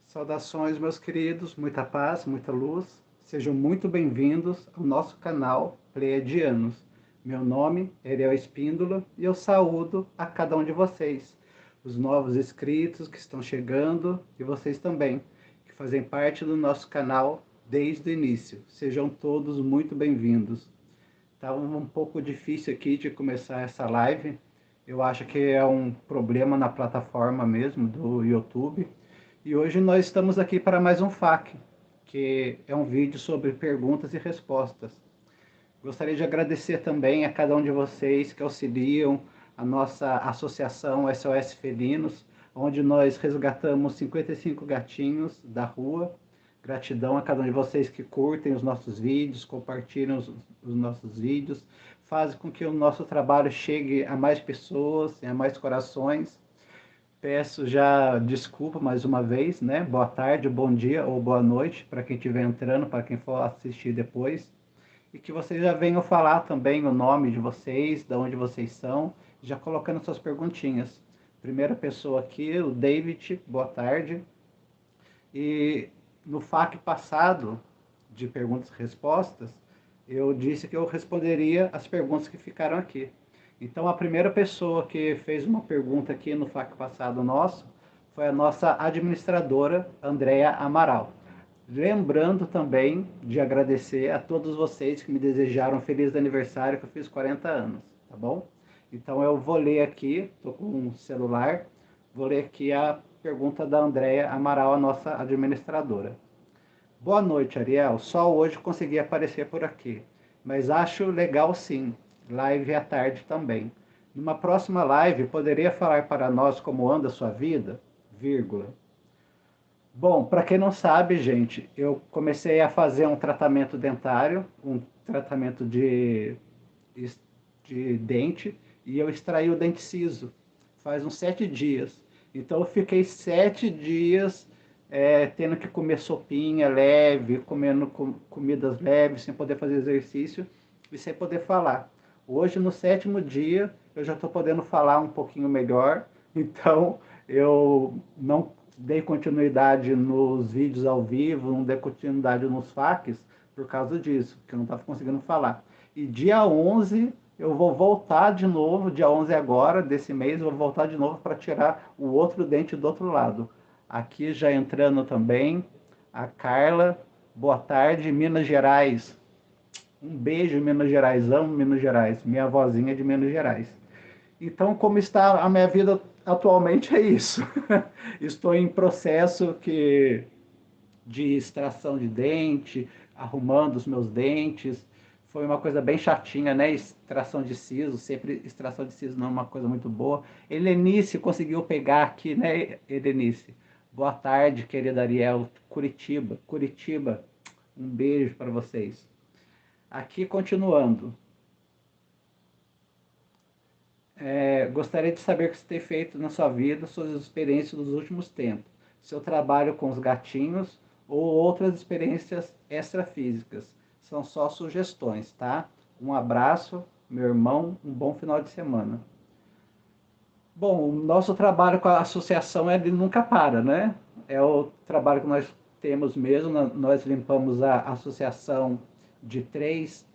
Saudações, meus queridos, muita paz, muita luz. Sejam muito bem-vindos ao nosso canal Pleiadianos. Meu nome é Ariel Espíndola e eu saúdo a cada um de vocês, os novos inscritos que estão chegando e vocês também, que fazem parte do nosso canal desde o início. Sejam todos muito bem-vindos. Estava um pouco difícil aqui de começar essa live. Eu acho que é um problema na plataforma mesmo do YouTube. E hoje nós estamos aqui para mais um FAQ, que é um vídeo sobre perguntas e respostas. Gostaria de agradecer também a cada um de vocês que auxiliam a nossa associação SOS Felinos, onde nós resgatamos 55 gatinhos da rua. Gratidão a cada um de vocês que curtem os nossos vídeos, compartilham os nossos vídeos, fazem com que o nosso trabalho chegue a mais pessoas, a mais corações. Peço já desculpa mais uma vez, né? Boa tarde, bom dia ou boa noite para quem estiver entrando, para quem for assistir depois. E que vocês já venham falar também o nome de vocês, de onde vocês são, já colocando suas perguntinhas. Primeira pessoa aqui, o David, boa tarde. E no FAQ passado de perguntas e respostas, eu disse que eu responderia as perguntas que ficaram aqui. Então, a primeira pessoa que fez uma pergunta aqui no FAQ passado nosso foi a nossa administradora, Andréa Amaral. Lembrando também de agradecer a todos vocês que me desejaram um feliz aniversário, que eu fiz 40 anos, tá bom? Então, eu vou ler aqui, estou com um celular, vou ler aqui a pergunta da Andréa Amaral, a nossa administradora. Boa noite, Ariel. Só hoje consegui aparecer por aqui, mas acho legal sim. Live à tarde também. Numa próxima live, poderia falar para nós como anda a sua vida? Vírgula. Bom, para quem não sabe, gente, eu comecei a fazer um tratamento dentário, um tratamento de dente, e eu extraí o dente siso faz uns 7 dias. Então eu fiquei 7 dias tendo que comer sopinha leve, comendo comidas leves, sem poder fazer exercício e sem poder falar. Hoje, no 7º dia, eu já estou podendo falar um pouquinho melhor, então eu não dei continuidade nos vídeos ao vivo, não dei continuidade nos FAQs por causa disso, porque eu não estava conseguindo falar. E dia 11 eu vou voltar de novo, dia 11 agora, desse mês, eu vou voltar de novo para tirar o outro dente do outro lado. Aqui já entrando também, a Carla, boa tarde, Minas Gerais. Um beijo, Minas Gerais, amo Minas Gerais, minha avózinha é de Minas Gerais. Então, como está a minha vida atualmente é isso. Estou em processo de extração de dente, arrumando os meus dentes. Foi uma coisa bem chatinha, né? Extração de siso, sempre extração de siso não é uma coisa muito boa. Helenice conseguiu pegar aqui, né, Helenice? Boa tarde, querida Ariel. Curitiba, Curitiba. Um beijo para vocês. Aqui, continuando. Gostaria de saber o que você tem feito na sua vida, suas experiências dos últimos tempos, seu trabalho com os gatinhos ou outras experiências extrafísicas. São só sugestões, tá? Um abraço, meu irmão, um bom final de semana. Bom, o nosso trabalho com a associação ele nunca para, né? É o trabalho que nós temos mesmo, nós limpamos a associação de 3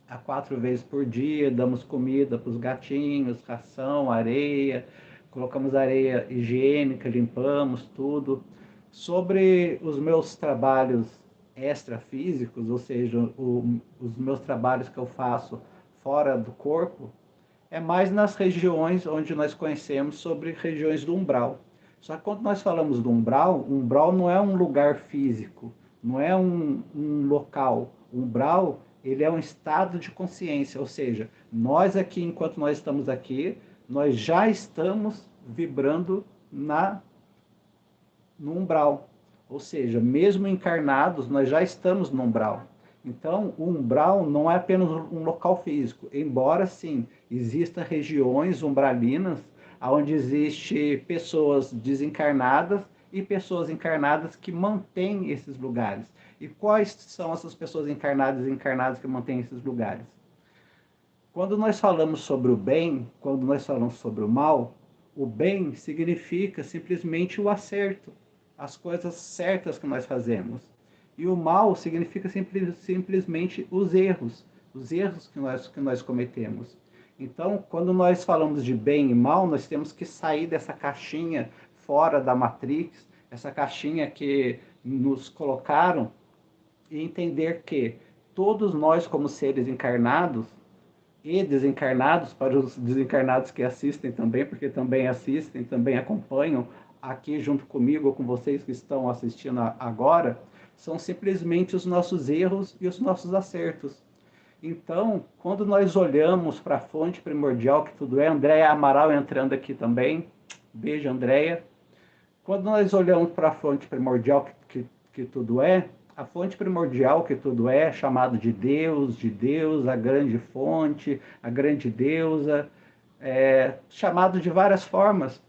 a 4 vezes por dia, damos comida para os gatinhos, ração, areia, colocamos areia higiênica, limpamos tudo. Sobre os meus trabalhos extrafísicos, ou seja, os meus trabalhos que eu faço fora do corpo, é mais nas regiões onde nós conhecemos sobre regiões do umbral. Só que quando nós falamos do umbral não é um lugar físico, não é um local. O umbral ele é um estado de consciência, ou seja, nós aqui, enquanto nós estamos aqui, nós já estamos vibrando no umbral. Ou seja, mesmo encarnados, nós já estamos no umbral. Então, o umbral não é apenas um local físico, embora sim existam regiões umbralinas onde existem pessoas desencarnadas e pessoas encarnadas que mantêm esses lugares. E quais são essas pessoas encarnadas e encarnadas que mantêm esses lugares? Quando nós falamos sobre o bem, quando nós falamos sobre o mal, o bem significa simplesmente o acerto. as coisas certas que nós fazemos. E o mal significa simplesmente os erros que nós cometemos. Então, quando nós falamos de bem e mal, nós temos que sair dessa caixinha fora da Matrix, essa caixinha que nos colocaram, e entender que todos nós, como seres encarnados e desencarnados, para os desencarnados que assistem também, porque também assistem, também acompanham aqui junto comigo ou com vocês que estão assistindo agora, são simplesmente os nossos erros e os nossos acertos. Então, quando nós olhamos para a fonte primordial que tudo é, Andréia Amaral entrando aqui também, beijo, Andréia. Quando nós olhamos para a fonte primordial que tudo é, a fonte primordial que tudo é, chamado de Deus, a grande fonte, a grande deusa, chamado de várias formas.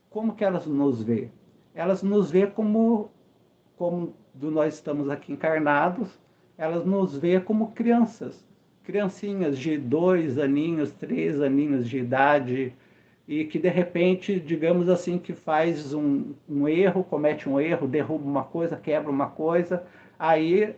Como que elas nos vê? Elas nos vê como nós estamos aqui encarnados, elas nos vê como crianças, criancinhas de 2 aninhos, 3 aninhos de idade, e que de repente, digamos assim, que faz um erro, comete um erro, derruba uma coisa, quebra uma coisa, aí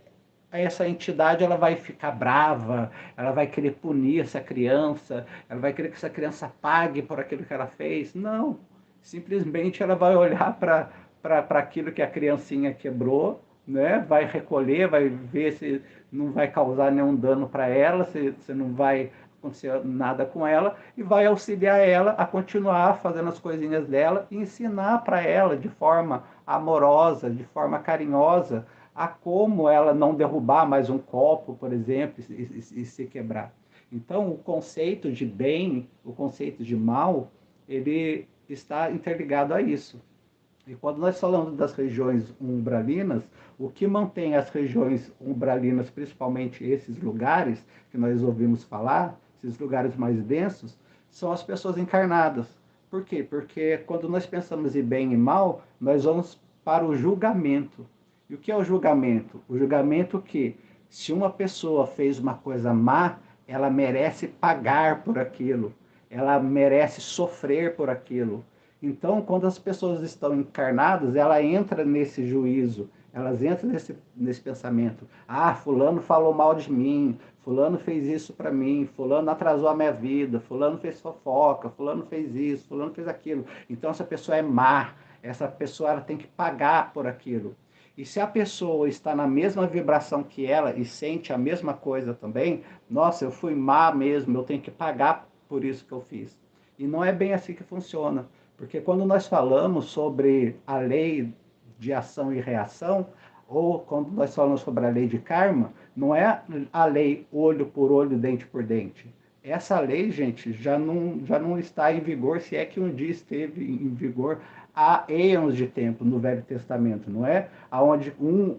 essa entidade ela vai ficar brava, ela vai querer punir essa criança, ela vai querer que essa criança pague por aquilo que ela fez. Não, simplesmente ela vai olhar para aquilo que a criancinha quebrou, né? Vai recolher, vai ver se não vai causar nenhum dano para ela, se não vai acontecer nada com ela, e vai auxiliar ela a continuar fazendo as coisinhas dela e ensinar para ela de forma amorosa, de forma carinhosa, a como ela não derrubar mais um copo, por exemplo, e se quebrar. Então, o conceito de bem, o conceito de mal, ele está interligado a isso. E quando nós falamos das regiões umbralinas, o que mantém as regiões umbralinas, principalmente esses lugares que nós ouvimos falar, esses lugares mais densos, são as pessoas encarnadas. Por quê? Porque quando nós pensamos em bem e mal, nós vamos para o julgamento. E o que é o julgamento? O julgamento que, se uma pessoa fez uma coisa má, ela merece pagar por aquilo, ela merece sofrer por aquilo. Então, quando as pessoas estão encarnadas, ela entra nesse juízo, elas entram nesse pensamento. Ah, fulano falou mal de mim, fulano fez isso para mim, fulano atrasou a minha vida, fulano fez fofoca, fulano fez isso, fulano fez aquilo. Então, essa pessoa é má, essa pessoa ela tem que pagar por aquilo. E se a pessoa está na mesma vibração que ela e sente a mesma coisa também, nossa, eu fui má mesmo, eu tenho que pagar por isso que eu fiz. E não é bem assim que funciona. Porque quando nós falamos sobre a lei de ação e reação, ou quando nós falamos sobre a lei de karma, não é a lei olho por olho, dente por dente. Essa lei, gente, já não está em vigor, se é que um dia esteve em vigor há eons de tempo no Velho Testamento, não é? Onde um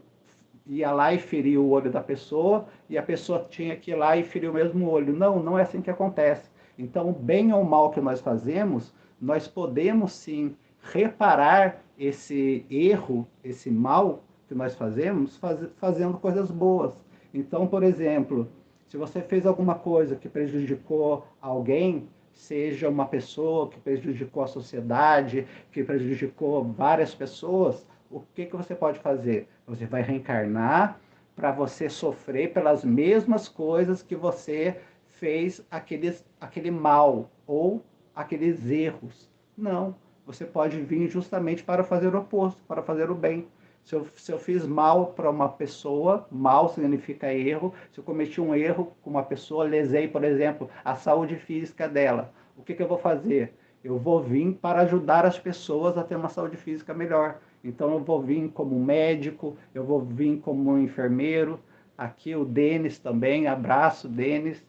ia lá e feria o olho da pessoa e a pessoa tinha que ir lá e ferir o mesmo olho. Não, não é assim que acontece. Então, o bem ou mal que nós fazemos, nós podemos sim reparar esse erro, esse mal que nós fazemos, fazendo coisas boas. Então, por exemplo, se você fez alguma coisa que prejudicou alguém, seja uma pessoa que prejudicou a sociedade, que prejudicou várias pessoas, o que você pode fazer? Você vai reencarnar para você sofrer pelas mesmas coisas que você fez aquele mal ou aqueles erros. Não, você pode vir justamente para fazer o oposto, para fazer o bem. Se eu fiz mal para uma pessoa, mal significa erro. Se eu cometi um erro com uma pessoa, lesei, por exemplo, a saúde física dela, o que eu vou fazer? Eu vou vir para ajudar as pessoas a ter uma saúde física melhor. Então eu vou vir como médico, eu vou vir como enfermeiro. Aqui o Denis também, abraço Denis,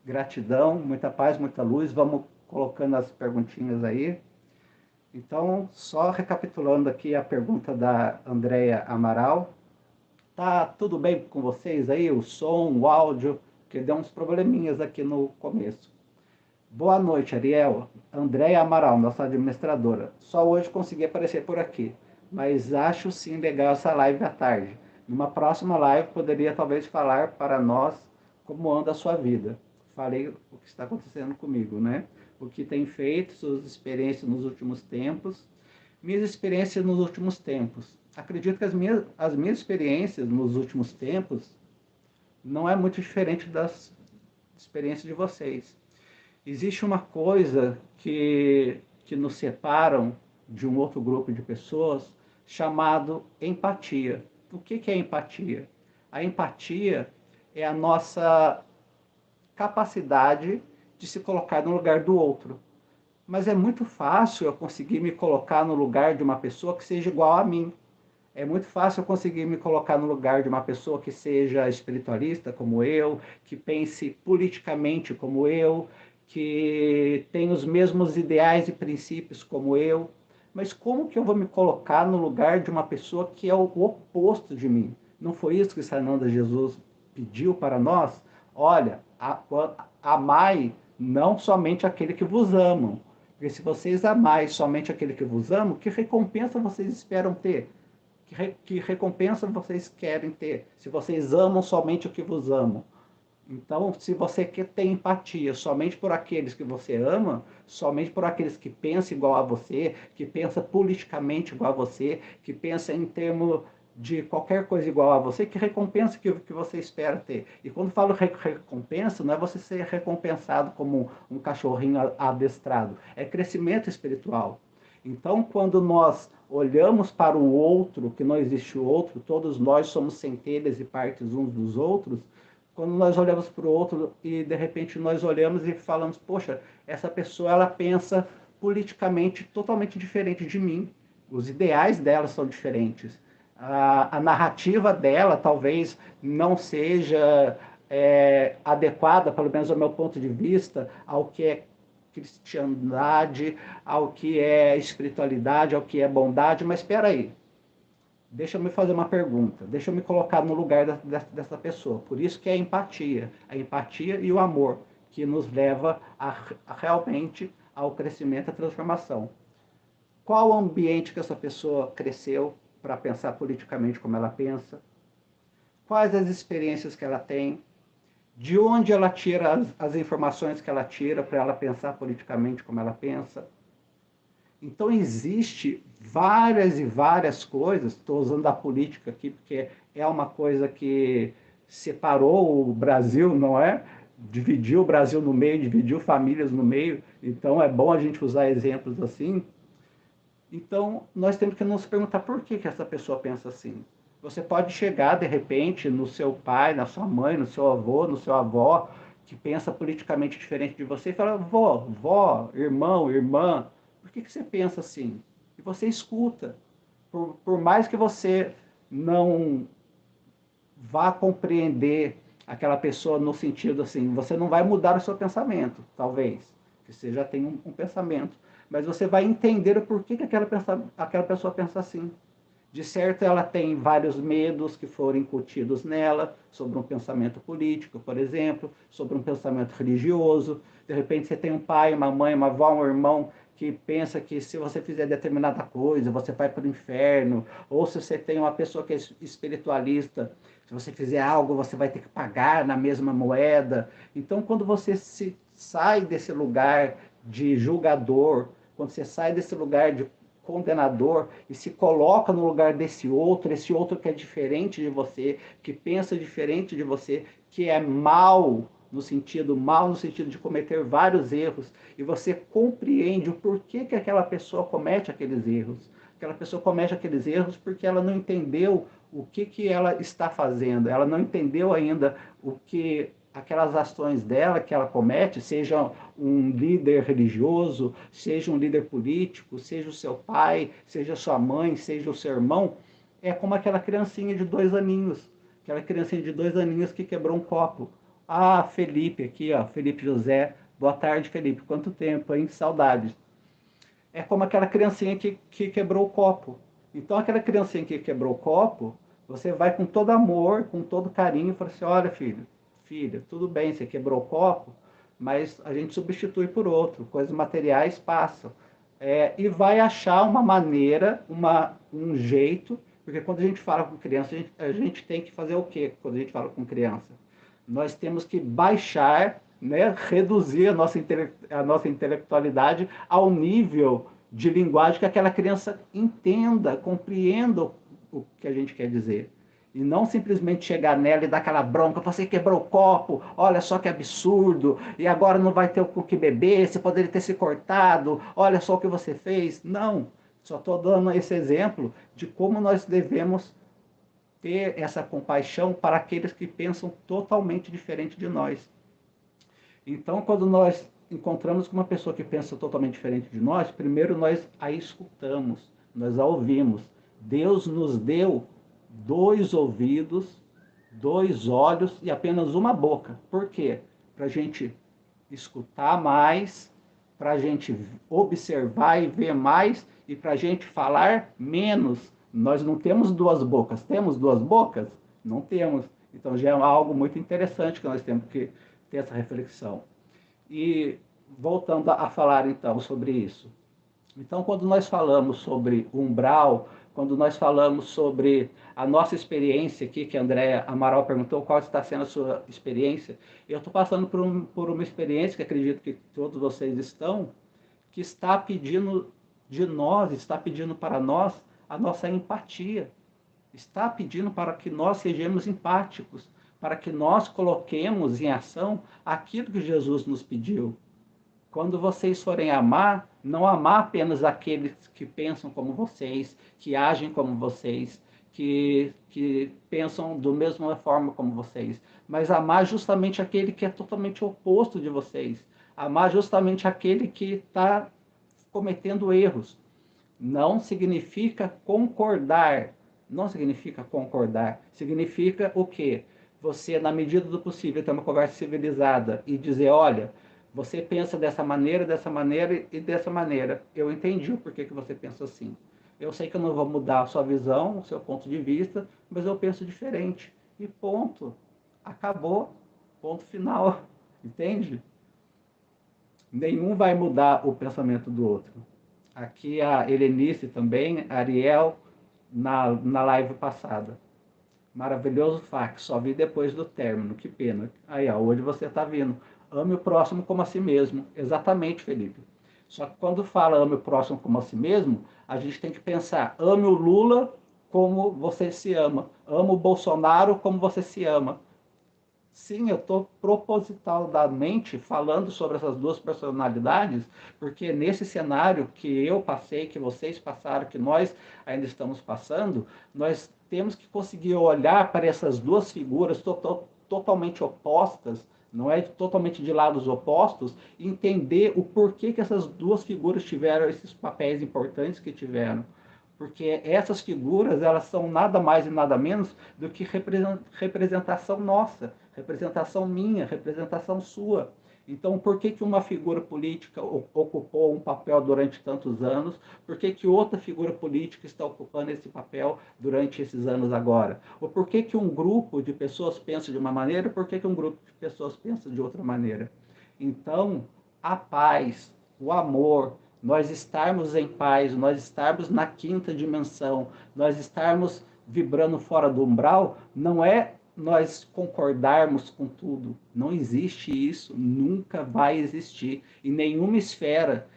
gratidão, muita paz, muita luz. Vamos colocando as perguntinhas aí. Então, só recapitulando aqui a pergunta da Andréia Amaral. Tá tudo bem com vocês aí? O som, o áudio, que deu uns probleminhas aqui no começo. Boa noite, Ariel. Andréia Amaral, nossa administradora. Só hoje consegui aparecer por aqui, mas acho sim legal essa live à tarde. Numa próxima live, poderia talvez falar para nós como anda a sua vida. Falei o que está acontecendo comigo, né? O que tem feito, suas experiências nos últimos tempos. Minhas experiências nos últimos tempos. Acredito que as minhas experiências nos últimos tempos não é muito diferente das experiências de vocês. Existe uma coisa que nos separam de um outro grupo de pessoas chamado empatia. O que é empatia? A empatia é a nossa capacidade de se colocar no lugar do outro. Mas é muito fácil eu conseguir me colocar no lugar de uma pessoa que seja igual a mim. É muito fácil eu conseguir me colocar no lugar de uma pessoa que seja espiritualista como eu, que pense politicamente como eu, que tenha os mesmos ideais e princípios como eu. Mas como que eu vou me colocar no lugar de uma pessoa que é o oposto de mim? Não foi isso que Sananda Jesus pediu para nós? Olha, amai não somente aquele que vos ama, porque se vocês amais somente aquele que vos ama, que recompensa vocês esperam ter? Que recompensa vocês querem ter? Se vocês amam somente o que vos amam. Então, se você quer ter empatia somente por aqueles que você ama, somente por aqueles que pensam igual a você, que pensam politicamente igual a você, que pensam em termos de qualquer coisa igual a você, que recompensa que você espera ter. E quando falo recompensa, não é você ser recompensado como um cachorrinho adestrado, é crescimento espiritual. Então, quando nós olhamos para o outro, que não existe o outro, todos nós somos centelhas e partes uns dos outros, quando nós olhamos para o outro e de repente nós olhamos e falamos, poxa, essa pessoa ela pensa politicamente totalmente diferente de mim, os ideais dela são diferentes, a narrativa dela talvez não seja adequada, pelo menos ao meu ponto de vista, ao que é cristiandade, ao que é espiritualidade, ao que é bondade, mas espera aí, deixa eu me fazer uma pergunta, deixa eu me colocar no lugar dessa pessoa. Por isso que é a empatia e o amor que nos leva realmente ao crescimento e à transformação. Qual o ambiente que essa pessoa cresceu para pensar politicamente como ela pensa? Quais as experiências que ela tem? De onde ela tira as informações que ela tira para ela pensar politicamente como ela pensa? Então, existe várias e várias coisas, estou usando a política aqui, porque é uma coisa que separou o Brasil, não é? Dividiu o Brasil no meio, dividiu famílias no meio, então é bom a gente usar exemplos assim. Então, nós temos que nos perguntar por que essa pessoa pensa assim. Você pode chegar, de repente, no seu pai, na sua mãe, no seu avô, no seu avó, que pensa politicamente diferente de você, e fala, vó, irmão, irmã, por que você pensa assim? E você escuta. Por mais que você não vá compreender aquela pessoa no sentido assim, você não vai mudar o seu pensamento, talvez, que você já tem um pensamento, mas você vai entender o porquê que aquela pessoa pensa assim. De certo, ela tem vários medos que foram incutidos nela, sobre um pensamento político, por exemplo, sobre um pensamento religioso. De repente, você tem um pai, uma mãe, uma avó, um irmão que pensa que se você fizer determinada coisa, você vai para o inferno. Ou se você tem uma pessoa que é espiritualista, se você fizer algo, você vai ter que pagar na mesma moeda. Então, quando você sai desse lugar de julgador, quando você sai desse lugar de condenador e se coloca no lugar desse outro, esse outro que é diferente de você, que pensa diferente de você, que é mal no sentido de cometer vários erros, e você compreende o porquê que aquela pessoa comete aqueles erros. Aquela pessoa comete aqueles erros porque ela não entendeu o que ela está fazendo, ela não entendeu ainda o que aquelas ações dela que ela comete, seja um líder religioso, seja um líder político, seja o seu pai, seja a sua mãe, seja o seu irmão, é como aquela criancinha de 2 aninhos, aquela criancinha de 2 aninhos que quebrou um copo. Ah, Felipe aqui, ó, Felipe José, boa tarde, Felipe, quanto tempo, hein? Saudades. É como aquela criancinha que quebrou o copo. Então, aquela criancinha que quebrou o copo, você vai com todo amor, com todo carinho, e fala assim, olha, filha, tudo bem, você quebrou o copo, mas a gente substitui por outro, coisas materiais passam. E vai achar uma maneira, um jeito, porque quando a gente fala com criança, a gente tem que fazer o quê quando a gente fala com criança? Nós temos que baixar, né, reduzir a nossa intelectualidade ao nível de linguagem que aquela criança entenda, compreenda o que a gente quer dizer. E não simplesmente chegar nela e dar aquela bronca, você quebrou o copo, olha só que absurdo, e agora não vai ter o que beber, você poderia ter se cortado, olha só o que você fez. Não, só estou dando esse exemplo de como nós devemos ter essa compaixão para aqueles que pensam totalmente diferente de nós. Então, quando nós encontramos com uma pessoa que pensa totalmente diferente de nós, primeiro nós a escutamos, nós a ouvimos. Deus nos deu 2 ouvidos, 2 olhos e apenas uma boca. Por quê? Para a gente escutar mais, para a gente observar e ver mais e para a gente falar menos. Nós não temos 2 bocas. Temos 2 bocas? Não temos. Então já é algo muito interessante que nós temos que ter essa reflexão. E voltando a falar então sobre isso. Então, quando nós falamos sobre umbral, quando nós falamos sobre a nossa experiência aqui, que a Andréa Amaral perguntou qual está sendo a sua experiência, eu estou passando por uma experiência que acredito que todos vocês estão, que está pedindo de nós, está pedindo para nós a nossa empatia, está pedindo para que nós sejamos empáticos, para que nós coloquemos em ação aquilo que Jesus nos pediu. Quando vocês forem amar, não amar apenas aqueles que pensam como vocês, que agem como vocês, que pensam da mesma forma como vocês, mas amar justamente aquele que é totalmente oposto de vocês. Amar justamente aquele que está cometendo erros. Não significa concordar. Não significa concordar. Significa o quê? Você, na medida do possível, ter uma conversa civilizada e dizer, olha, você pensa dessa maneira e dessa maneira. Eu entendi o porquê que você pensa assim. Eu sei que eu não vou mudar a sua visão, o seu ponto de vista, mas eu penso diferente. E ponto. Acabou. Ponto final. Entende? Nenhum vai mudar o pensamento do outro. Aqui a Helenice também, a Ariel, na live passada. Maravilhoso fax, só vi depois do término, que pena. Aí, ó, hoje você está vindo. Ame o próximo como a si mesmo. Exatamente, Felipe. Só que quando fala ame o próximo como a si mesmo, a gente tem que pensar, ame o Lula como você se ama. Ame o Bolsonaro como você se ama. Sim, eu estou propositalmente falando sobre essas 2 personalidades, porque nesse cenário que eu passei, que vocês passaram, que nós ainda estamos passando, nós temos que conseguir olhar para essas 2 figuras totalmente opostas, não é totalmente de lados opostos, e entender o porquê que essas 2 figuras tiveram esses papéis importantes que tiveram. Porque essas figuras, elas são nada mais e nada menos do que representação nossa, representação minha, representação sua. Então, por que uma figura política ocupou um papel durante tantos anos? Por que outra figura política está ocupando esse papel durante esses anos agora? Ou por que um grupo de pessoas pensa de uma maneira, por que um grupo de pessoas pensa de outra maneira? Então, a paz, o amor, nós estarmos em paz, nós estarmos na 5ª dimensão, nós estarmos vibrando fora do umbral, não é nós concordarmos com tudo. Não existe isso, nunca vai existir. Em nenhuma esfera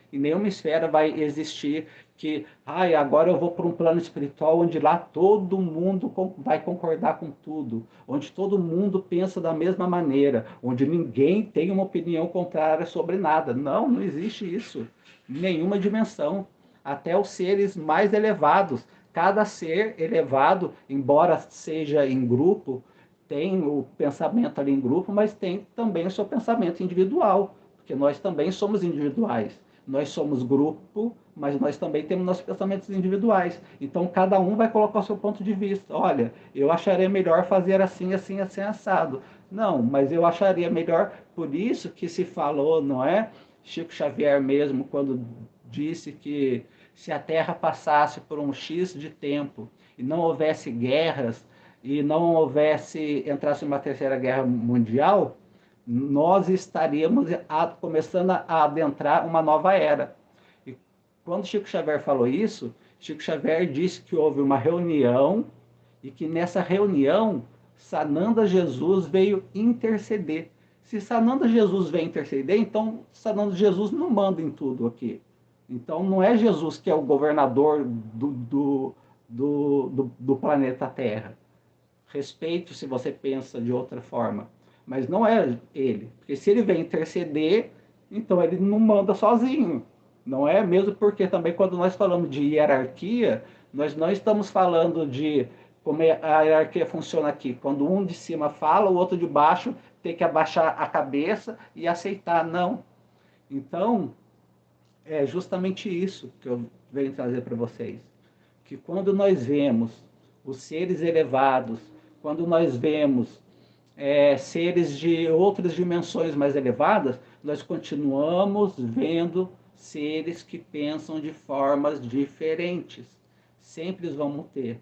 vai existir que, agora eu vou para um plano espiritual onde lá todo mundo vai concordar com tudo, onde todo mundo pensa da mesma maneira, onde ninguém tem uma opinião contrária sobre nada. Não, não existe isso. Em nenhuma dimensão. Até os seres mais elevados. Cada ser elevado, embora seja em grupo, tem o pensamento ali em grupo, mas tem também o seu pensamento individual, porque nós também somos individuais. Nós somos grupo, mas nós também temos nossos pensamentos individuais. Então, cada um vai colocar o seu ponto de vista. Olha, eu acharia melhor fazer assim, assim, assim, assado. Não, mas eu acharia melhor, por isso que se falou, não é? Chico Xavier mesmo, quando disse que se a Terra passasse por um X de tempo e não houvesse guerras, e não entrasse uma 3ª guerra mundial, nós estaríamos começando a adentrar uma nova era. E quando Chico Xavier falou isso, Chico Xavier disse que houve uma reunião e que nessa reunião Sananda Jesus veio interceder. Se Sananda Jesus vem interceder, então Sananda Jesus não manda em tudo aqui. Então, não é Jesus que é o governador do planeta Terra. Respeito se você pensa de outra forma, mas não é ele. Porque se ele vem interceder, então ele não manda sozinho. Não é? Mesmo porque também quando nós falamos de hierarquia, nós não estamos falando de como a hierarquia funciona aqui. Quando um de cima fala, o outro de baixo tem que abaixar a cabeça e aceitar. Não. Então, é justamente isso que eu venho trazer para vocês. Que quando nós vemos os seres elevados, quando nós vemos seres de outras dimensões mais elevadas, nós continuamos vendo seres que pensam de formas diferentes. Sempre vamos ter.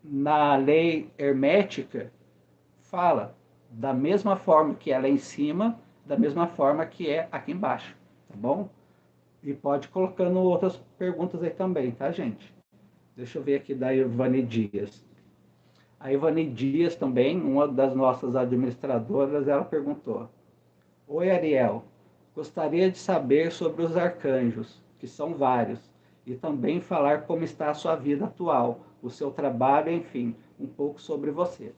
Na lei hermética, fala da mesma forma que ela é em cima, da mesma forma que é aqui embaixo, tá bom? E pode ir colocando outras perguntas aí também, tá, gente? Deixa eu ver aqui da Ivane Dias. A Ivane Dias também, uma das nossas administradoras, ela perguntou: Oi, Ariel, gostaria de saber sobre os arcanjos, que são vários, e também falar como está a sua vida atual, o seu trabalho, enfim, um pouco sobre você.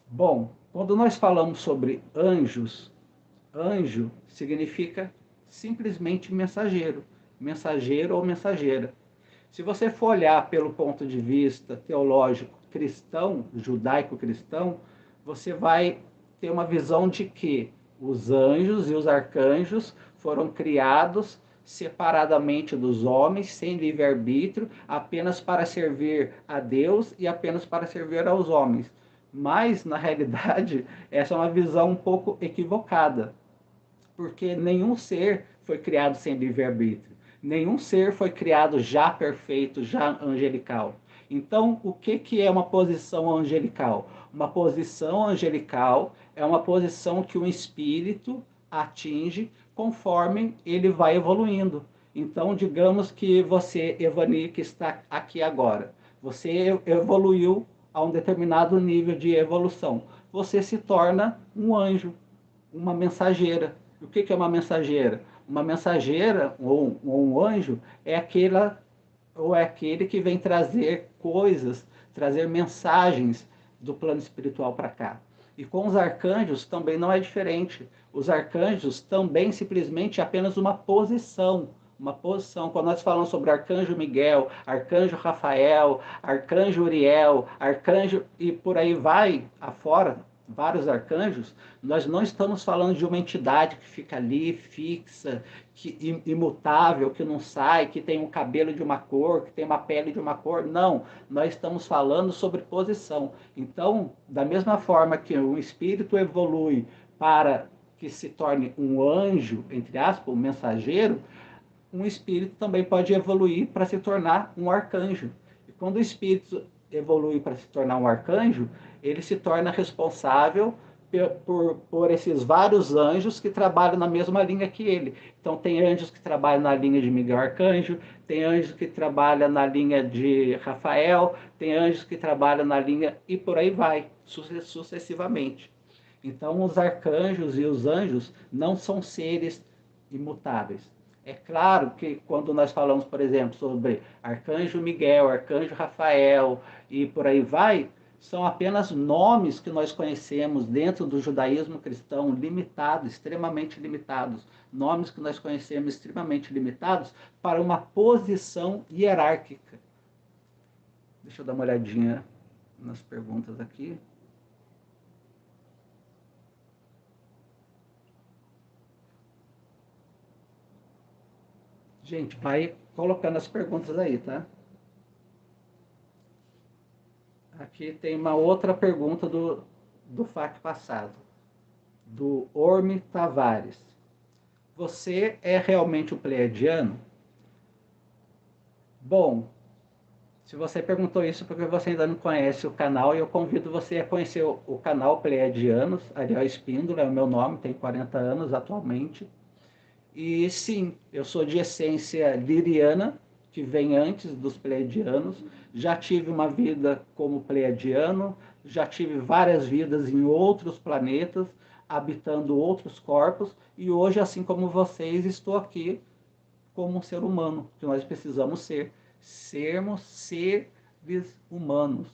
Bom, quando nós falamos sobre anjos, anjo significa simplesmente mensageiro, mensageiro ou mensageira. Se você for olhar pelo ponto de vista teológico cristão, judaico-cristão, você vai ter uma visão de que os anjos e os arcanjos foram criados separadamente dos homens, sem livre-arbítrio, apenas para servir a Deus e apenas para servir aos homens. Mas, na realidade, essa é uma visão um pouco equivocada, porque nenhum ser foi criado sem livre-arbítrio. Nenhum ser foi criado já perfeito, já angelical. Então, o que é uma posição angelical? Uma posição angelical é uma posição que o espírito atinge conforme ele vai evoluindo. Então, digamos que você, Evani, que está aqui agora, você evoluiu a um determinado nível de evolução. Você se torna um anjo, uma mensageira. O que é uma mensageira? Uma mensageira ou um anjo é aquele que vem trazer coisas, trazer mensagens do plano espiritual para cá. E com os arcanjos também não é diferente. Os arcanjos também simplesmente é apenas uma posição. Uma posição. Quando nós falamos sobre arcanjo Miguel, arcanjo Rafael, arcanjo Uriel, arcanjo e por aí vai afora, vários arcanjos, nós não estamos falando de uma entidade que fica ali fixa, que imutável, que não sai, que tem um cabelo de uma cor, que tem uma pele de uma cor. Não, nós estamos falando sobre posição. Então, da mesma forma que o espírito evolui para que se torne um anjo, entre aspas, um mensageiro, um espírito também pode evoluir para se tornar um arcanjo. E quando o espírito evolui para se tornar um arcanjo, ele se torna responsável por esses vários anjos que trabalham na mesma linha que ele. Então, tem anjos que trabalham na linha de Miguel Arcanjo, tem anjos que trabalham na linha de Rafael, tem anjos que trabalham na linha e por aí vai, sucessivamente. Então, os arcanjos e os anjos não são seres imutáveis. É claro que quando nós falamos, por exemplo, sobre Arcanjo Miguel, Arcanjo Rafael e por aí vai, são apenas nomes que nós conhecemos dentro do judaísmo cristão, limitados, extremamente limitados. Nomes que nós conhecemos extremamente limitados para uma posição hierárquica. Deixa eu dar uma olhadinha nas perguntas aqui. Gente, vai colocando as perguntas aí, tá? Aqui tem uma outra pergunta do FAQ passado, do Orme Tavares. Você é realmente um pleiadiano? Bom, se você perguntou isso porque você ainda não conhece o canal, eu convido você a conhecer o canal Pleiadianos. Ariel Espíndola é o meu nome, tenho 40 anos atualmente. E sim, eu sou de essência liriana, que vem antes dos pleiadianos. Já tive uma vida como pleiadiano, já tive várias vidas em outros planetas, habitando outros corpos, e hoje, assim como vocês, estou aqui como um ser humano, que nós precisamos ser. Sermos seres humanos.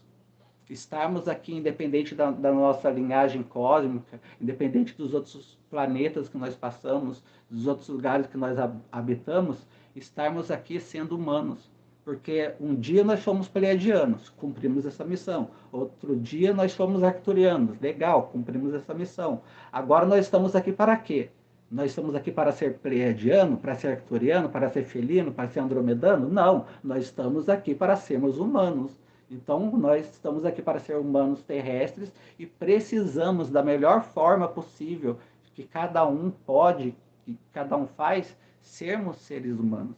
Estarmos aqui, independente da nossa linhagem cósmica, independente dos outros planetas que nós passamos, dos outros lugares que nós habitamos, estarmos aqui sendo humanos. Porque um dia nós fomos pleiadianos, cumprimos essa missão. Outro dia nós fomos arcturianos, legal, cumprimos essa missão. Agora nós estamos aqui para quê? Nós estamos aqui para ser pleiadiano, para ser arcturiano, para ser felino, para ser andromedano? Não, nós estamos aqui para sermos humanos. Então, nós estamos aqui para ser humanos terrestres e precisamos, da melhor forma possível, que cada um pode, que cada um faz, sermos seres humanos.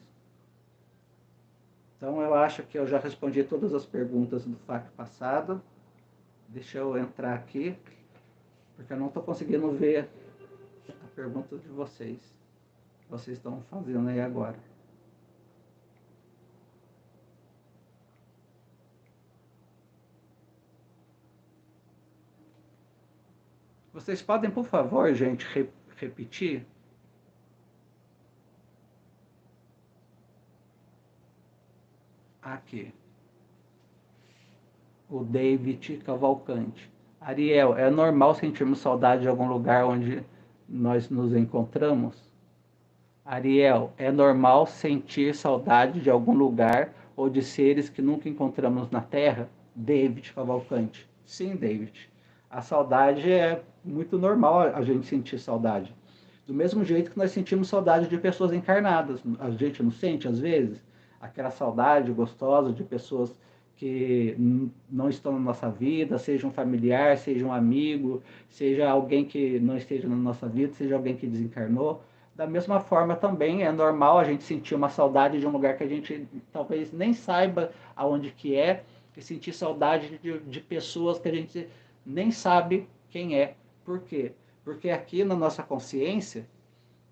Então, eu acho que eu já respondi todas as perguntas do FAQ passado. Deixa eu entrar aqui, porque eu não estou conseguindo ver a pergunta de vocês. Que vocês estão fazendo aí agora. Vocês podem, por favor, gente, repetir? Aqui. O David Cavalcante. Ariel, é normal sentirmos saudade de algum lugar onde nós nos encontramos? Ariel, é normal sentir saudade de algum lugar ou de seres que nunca encontramos na Terra? David Cavalcante. Sim, David. A saudade é muito normal a gente sentir saudade. Do mesmo jeito que nós sentimos saudade de pessoas encarnadas. A gente não sente, às vezes, aquela saudade gostosa de pessoas que não estão na nossa vida, seja um familiar, seja um amigo, seja alguém que não esteja na nossa vida, seja alguém que desencarnou. Da mesma forma também é normal a gente sentir uma saudade de um lugar que a gente talvez nem saiba aonde que é, e sentir saudade de pessoas que a gente nem sabe quem é. Por quê? Porque aqui na nossa consciência,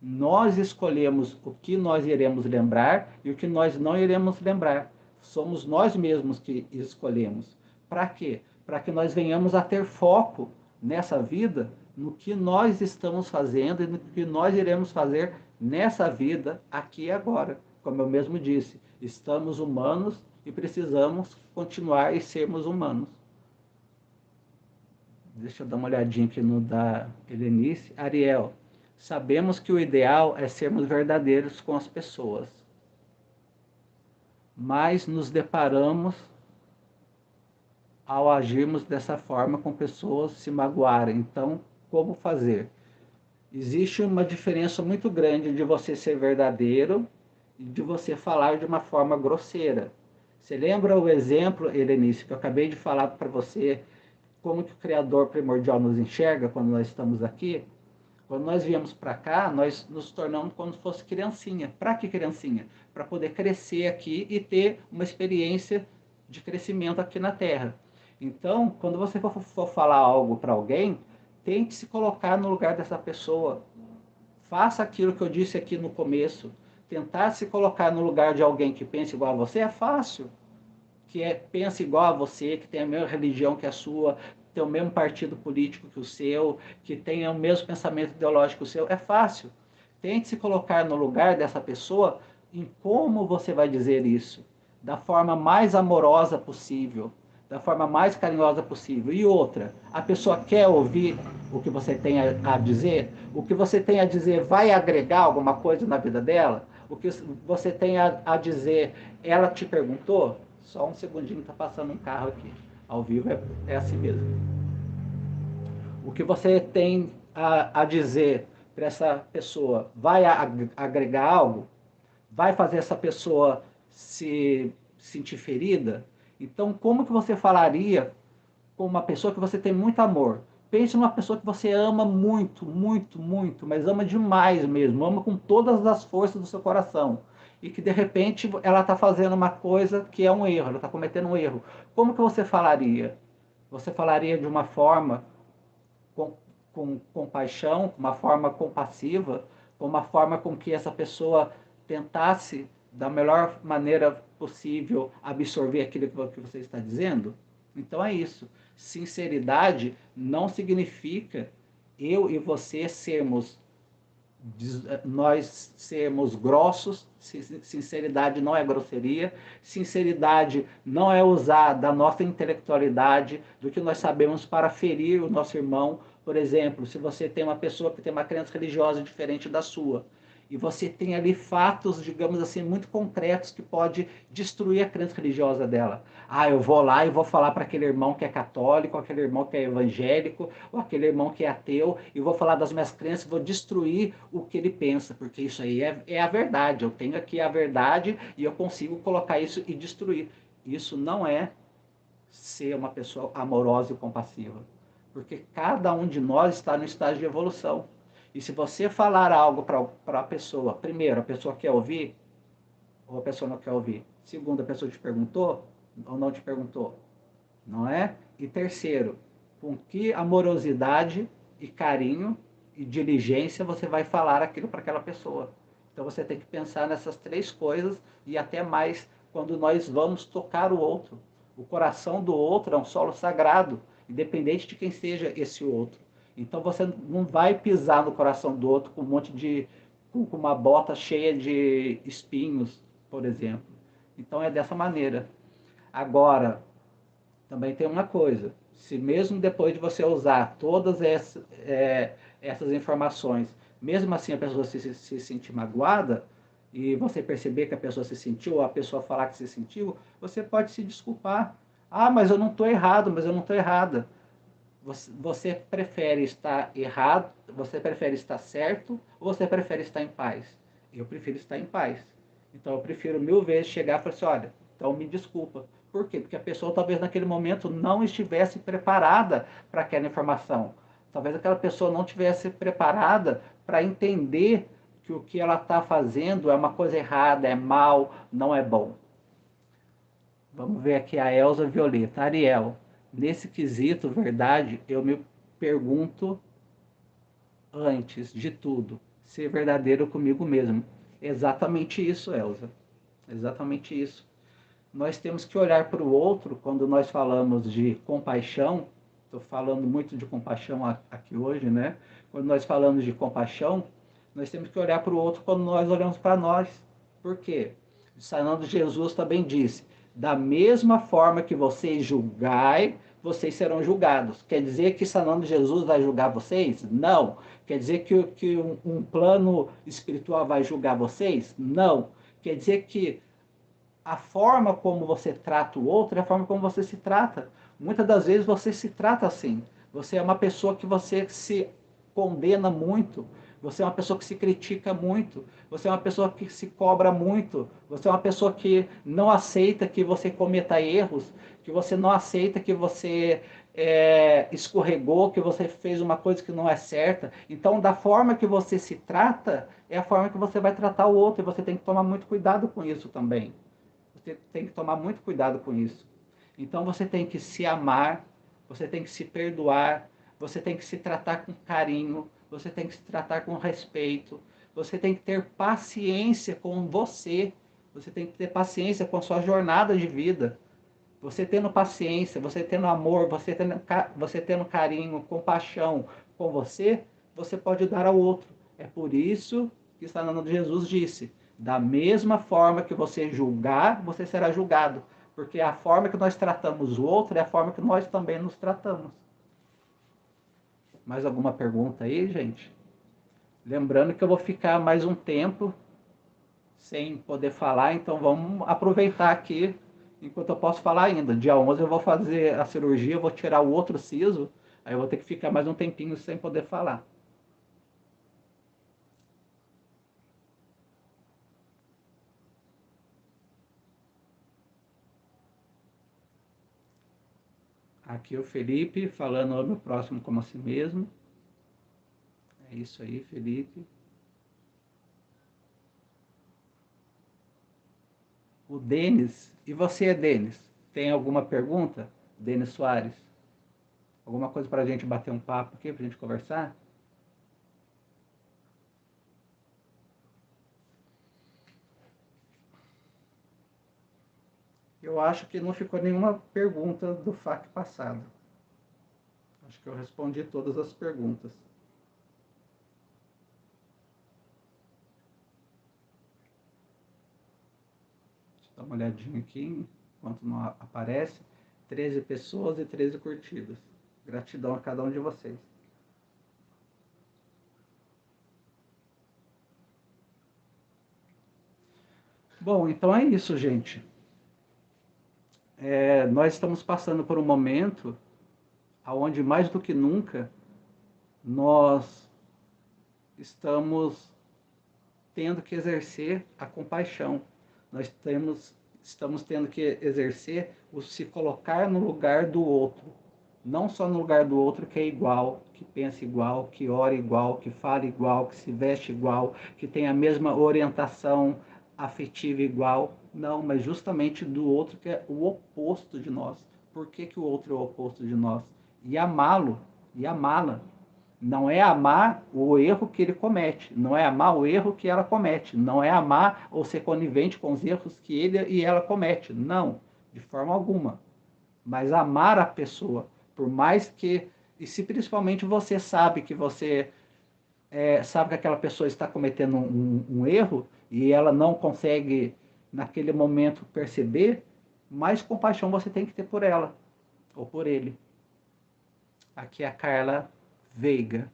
nós escolhemos o que nós iremos lembrar e o que nós não iremos lembrar. Somos nós mesmos que escolhemos. Para quê? Para que nós venhamos a ter foco nessa vida, no que nós estamos fazendo e no que nós iremos fazer nessa vida, aqui e agora. Como eu mesmo disse, estamos humanos e precisamos continuar e sermos humanos. Deixa eu dar uma olhadinha aqui no da Helenice. Ariel, sabemos que o ideal é sermos verdadeiros com as pessoas, mas nos deparamos ao agirmos dessa forma com pessoas se magoarem. Então, como fazer? Existe uma diferença muito grande de você ser verdadeiro e de você falar de uma forma grosseira. Você lembra o exemplo, Helenice, que eu acabei de falar para você, como que o Criador primordial nos enxerga quando nós estamos aqui? Quando nós viemos para cá, nós nos tornamos como se fosse criancinha. Para que criancinha? Para poder crescer aqui e ter uma experiência de crescimento aqui na Terra. Então, quando você for falar algo para alguém, tente se colocar no lugar dessa pessoa. Faça aquilo que eu disse aqui no começo. Tentar se colocar no lugar de alguém que pensa igual a você é fácil. Pensa igual a você, que tem a mesma religião que a sua, tem o mesmo partido político que o seu, que tenha o mesmo pensamento ideológico que o seu, é fácil. Tente se colocar no lugar dessa pessoa em como você vai dizer isso, da forma mais amorosa possível, da forma mais carinhosa possível. E outra, a pessoa quer ouvir o que você tem a dizer? O que você tem a dizer vai agregar alguma coisa na vida dela? O que você tem a dizer, ela te perguntou? Só um segundinho, está passando um carro aqui. Ao vivo é assim mesmo. O que você tem a dizer para essa pessoa vai agregar algo? Vai fazer essa pessoa se sentir ferida? Então, como que você falaria com uma pessoa que você tem muito amor? Pense numa pessoa que você ama muito, muito, muito, mas ama demais mesmo, ama com todas as forças do seu coração. E que de repente ela está fazendo uma coisa que é um erro, ela está cometendo um erro. Como que você falaria? Você falaria de uma forma com compaixão, uma forma compassiva, uma forma com que essa pessoa tentasse, da melhor maneira possível, absorver aquilo que você está dizendo? Então é isso. Sinceridade não significa eu e você sermos nós sermos grossos, sinceridade não é grosseria, sinceridade não é usar da nossa intelectualidade, do que nós sabemos para ferir o nosso irmão. Por exemplo, se você tem uma pessoa que tem uma crença religiosa diferente da sua, e você tem ali fatos, digamos assim, muito concretos que pode destruir a crença religiosa dela. Ah, eu vou lá e vou falar para aquele irmão que é católico, aquele irmão que é evangélico, ou aquele irmão que é ateu, e vou falar das minhas crenças, vou destruir o que ele pensa, porque isso aí é a verdade. Eu tenho aqui a verdade e eu consigo colocar isso e destruir. Isso não é ser uma pessoa amorosa e compassiva, porque cada um de nós está no estágio de evolução. E se você falar algo para a pessoa, primeiro, a pessoa quer ouvir, ou a pessoa não quer ouvir. Segundo, a pessoa te perguntou ou não te perguntou, não é? E terceiro, com que amorosidade e carinho e diligência você vai falar aquilo para aquela pessoa. Então você tem que pensar nessas três coisas e até mais quando nós vamos tocar o outro. O coração do outro é um solo sagrado, independente de quem seja esse outro. Então você não vai pisar no coração do outro com um monte de com uma bota cheia de espinhos, por exemplo. Então é dessa maneira. Agora, também tem uma coisa, se mesmo depois de você usar todas essas informações, mesmo assim a pessoa se sentir magoada, e você perceber que a pessoa se sentiu, ou a pessoa falar que se sentiu, você pode se desculpar. Ah, mas eu não estou errado, mas eu não estou errada. Você prefere estar errado, você prefere estar certo, ou você prefere estar em paz? Eu prefiro estar em paz. Então eu prefiro 1000 vezes chegar e falar assim, olha, então me desculpa. Por quê? Porque a pessoa talvez naquele momento não estivesse preparada para aquela informação. Talvez aquela pessoa não estivesse preparada para entender que o que ela está fazendo é uma coisa errada, é mal, não é bom. Vamos ver aqui a Elza Violeta. Ariel, nesse quesito, verdade, eu me pergunto antes de tudo, ser verdadeiro comigo mesmo. Exatamente isso, Elza. Exatamente isso. Nós temos que olhar para o outro quando nós falamos de compaixão. Estou falando muito de compaixão aqui hoje, né? Quando nós falamos de compaixão, nós temos que olhar para o outro quando nós olhamos para nós. Por quê? Sanando Jesus também disse: da mesma forma que vocês julgai, vocês serão julgados. Quer dizer que Sanando Jesus vai julgar vocês? Não. Quer dizer que um plano espiritual vai julgar vocês? Não. Quer dizer que a forma como você trata o outro é a forma como você se trata. Muitas das vezes você se trata assim. Você é uma pessoa que você se condena muito. Você é uma pessoa que se critica muito. Você é uma pessoa que se cobra muito. Você é uma pessoa que não aceita que você cometa erros, que você não aceita que você escorregou, que você fez uma coisa que não é certa. Então, da forma que você se trata, é a forma que você vai tratar o outro. E você tem que tomar muito cuidado com isso também. Você tem que tomar muito cuidado com isso. Então você tem que se amar, você tem que se perdoar, você tem que se tratar com carinho, você tem que se tratar com respeito, você tem que ter paciência com você tem que ter paciência com a sua jornada de vida. Você tendo paciência, você tendo amor, você tendo carinho, compaixão com você, você pode dar ao outro. É por isso que está no nome de Jesus disse: da mesma forma que você julgar, você será julgado. Porque a forma que nós tratamos o outro é a forma que nós também nos tratamos. Mais alguma pergunta aí, gente? Lembrando que eu vou ficar mais um tempo sem poder falar, então vamos aproveitar aqui enquanto eu posso falar ainda. Dia 11 eu vou fazer a cirurgia, eu vou tirar o outro siso, aí eu vou ter que ficar mais um tempinho sem poder falar. Aqui o Felipe falando ao meu próximo como a si mesmo. É isso aí, Felipe. O Denis. E você, Denis? Tem alguma pergunta? Denis Soares. Alguma coisa para a gente bater um papo aqui, para a gente conversar? Eu acho que não ficou nenhuma pergunta do FAQ passado. Acho que eu respondi todas as perguntas. Dá uma olhadinha aqui, enquanto não aparece. 13 pessoas e 13 curtidas. Gratidão a cada um de vocês. Bom, então é isso, gente. Nós estamos passando por um momento onde, mais do que nunca, nós estamos tendo que exercer a compaixão. Nós estamos tendo que exercer o se colocar no lugar do outro. Não só no lugar do outro que é igual, que pensa igual, que ora igual, que fala igual, que se veste igual, que tem a mesma orientação afetiva igual. Não, mas justamente do outro que é o oposto de nós. Por que, que o outro é o oposto de nós? E amá-lo, e amá-la. Não é amar o erro que ele comete, não é amar o erro que ela comete, não é amar ou ser conivente com os erros que ele e ela comete. Não, de forma alguma. Mas amar a pessoa, por mais que, e se principalmente você sabe que sabe que aquela pessoa está cometendo um erro e ela não consegue naquele momento perceber, mais compaixão você tem que ter por ela ou por ele. Aqui é a Carla Veiga.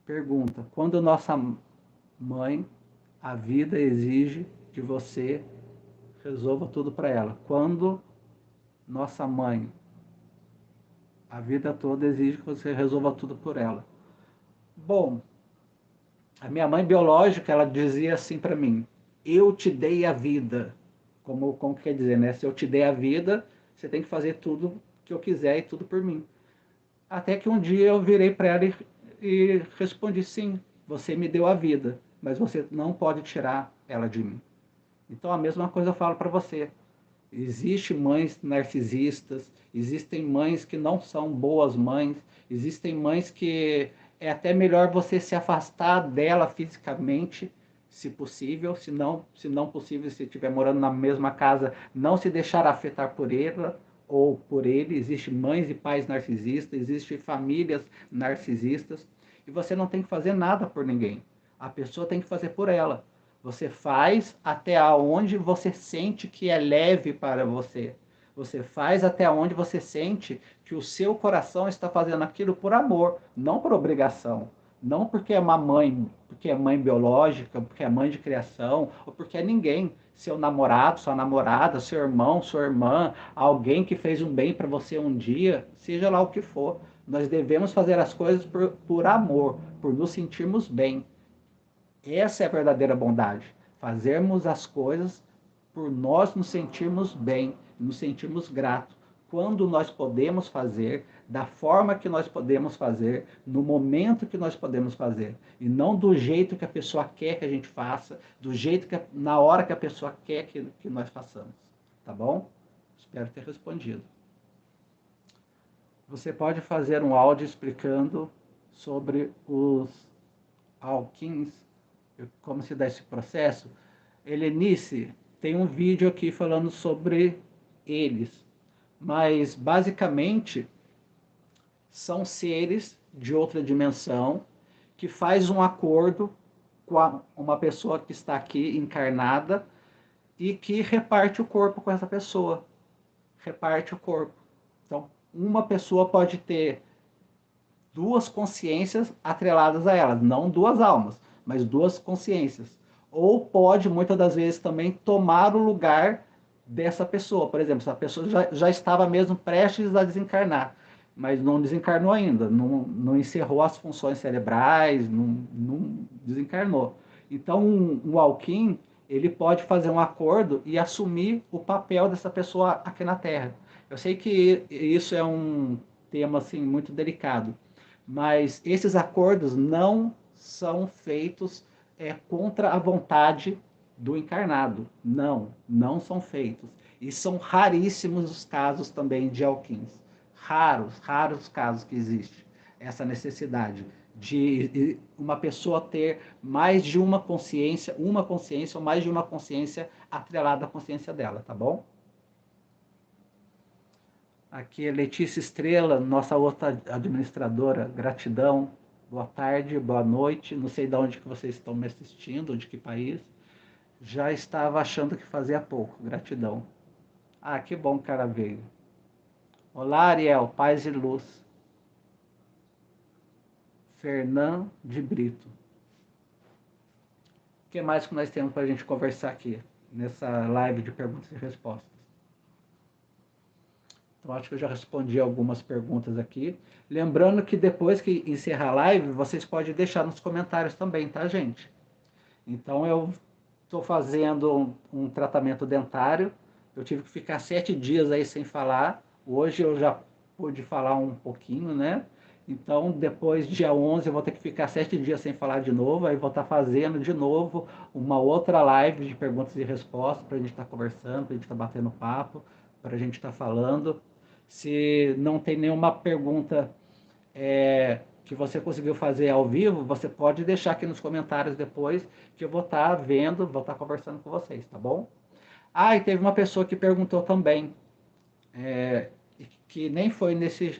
Pergunta: quando nossa mãe, a vida exige de você resolva tudo para ela? Quando nossa mãe, a vida toda exige que você resolva tudo por ela? Bom, a minha mãe biológica, ela dizia assim para mim: eu te dei a vida. Como quer dizer, né? Se eu te dei a vida, você tem que fazer tudo que eu quiser e tudo por mim. Até que um dia eu virei para ela e respondi: sim, você me deu a vida, mas você não pode tirar ela de mim. Então a mesma coisa eu falo para você. Existem mães narcisistas, existem mães que não são boas mães, existem mães que é até melhor você se afastar dela fisicamente, se possível, se não possível, se estiver morando na mesma casa, não se deixar afetar por ela ou por ele. Existem mães e pais narcisistas, existem famílias narcisistas, e você não tem que fazer nada por ninguém. A pessoa tem que fazer por ela. Você faz até onde você sente que é leve para você. Você faz até onde você sente que o seu coração está fazendo aquilo por amor, não por obrigação. Não porque é uma mãe, porque é mãe biológica, porque é mãe de criação, ou porque é ninguém. Seu namorado, sua namorada, seu irmão, sua irmã, alguém que fez um bem para você um dia, seja lá o que for. Nós devemos fazer as coisas por amor, por nos sentirmos bem. Essa é a verdadeira bondade. Fazermos as coisas por nós nos sentirmos bem, nos sentirmos gratos. Quando nós podemos fazer, da forma que nós podemos fazer, no momento que nós podemos fazer. E não do jeito que a pessoa quer que a gente faça, do jeito que na hora que a pessoa quer que nós façamos. Tá bom? Espero ter respondido. Você pode fazer um áudio explicando sobre os alquins, como se dá esse processo. Helenice, tem um vídeo aqui falando sobre eles, mas basicamente são seres de outra dimensão que faz um acordo com uma pessoa que está aqui encarnada e que reparte o corpo com essa pessoa. Reparte o corpo. Então, uma pessoa pode ter duas consciências atreladas a ela, não duas almas, mas duas consciências. Ou pode, muitas das vezes, também tomar o lugar dessa pessoa. Por exemplo, se a pessoa já estava mesmo prestes a desencarnar, mas não desencarnou ainda, não encerrou as funções cerebrais, não desencarnou. Então, um Alquim, ele pode fazer um acordo e assumir o papel dessa pessoa aqui na Terra. Eu sei que isso é um tema assim muito delicado, mas esses acordos não são feitos contra a vontade do encarnado. Não são feitos. E são raríssimos os casos também de alquins. Raros casos que existe essa necessidade de uma pessoa ter mais de uma consciência ou mais de uma consciência atrelada à consciência dela, tá bom? Aqui é Letícia Estrela, nossa outra administradora. Gratidão. Boa tarde, boa noite. Não sei de onde que vocês estão me assistindo, de que país. Já estava achando que fazia pouco. Gratidão. Ah, que bom que o cara veio. Olá, Ariel. Paz e luz. Fernando de Brito. O que mais que nós temos para a gente conversar aqui, nessa live de perguntas e respostas? Então, acho que eu já respondi algumas perguntas aqui. Lembrando que depois que encerrar a live, vocês podem deixar nos comentários também, tá, gente? Então, eu estou fazendo um tratamento dentário. Eu tive que ficar 7 dias aí sem falar. Hoje eu já pude falar um pouquinho, né? Então, depois, dia 11, eu vou ter que ficar 7 dias sem falar de novo. Aí vou estar fazendo de novo uma outra live de perguntas e respostas para a gente estar conversando, para a gente estar batendo papo, para a gente estar falando. Se não tem nenhuma pergunta que você conseguiu fazer ao vivo, você pode deixar aqui nos comentários depois, que eu vou estar vendo, vou estar conversando com vocês, tá bom? Ah, e teve uma pessoa que perguntou também, que nem foi